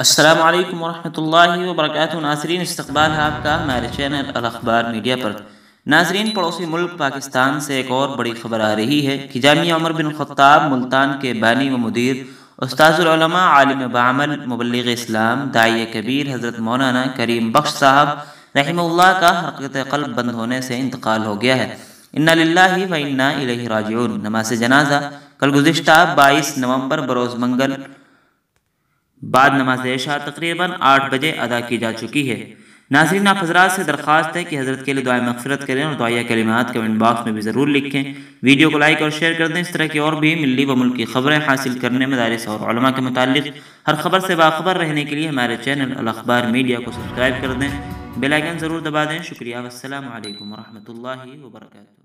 السلام علیکم ورحمۃ اللہ وبرکاتہ۔ ناظرین، استقبال ہے آپ کا ہمارے چینل الاخبار میڈیا پر۔ ناظرین، پڑوسی ملک پاکستان سے ایک اور بڑی خبر آ رہی ہے کہ جامعہ عمر بن الخطاب ملتان کے بانی و مدیر استاذ العلماء، عالم بعمل، مبلغ اسلام، داعیہ کبیر حضرت مولانا کریم بخش صاحب رحمہ اللہ کا حرکت قلب بند ہونے سے انتقال ہو گیا ہے۔ انا للہ و انا الیہ راجعون۔ نماز جنازہ کل گزشتہ 22 نومبر بروز منگل بعد نماز عشاء تقریباً 8 بجے ادا کی جا چکی ہے۔ ناظرین، آپ حضرات سے درخواست ہے کہ حضرت کے لیے دعائیں مغفرت کریں اور دعائیہ کلمات کمنٹ باکس میں بھی ضرور لکھیں۔ ویڈیو کو لائک اور شیئر کر دیں۔ اس طرح کی اور بھی ملی و ملکی خبریں حاصل کرنے، مدارس اور علماء کے متعلق ہر خبر سے باخبر رہنے کے لیے ہمارے چینل الاخبار میڈیا کو سبسکرائب کر دیں، بیل آئیکن ضرور دبا دیں۔ شکریہ، والسلام علیکم ورحمۃ اللہ وبرکاتہ۔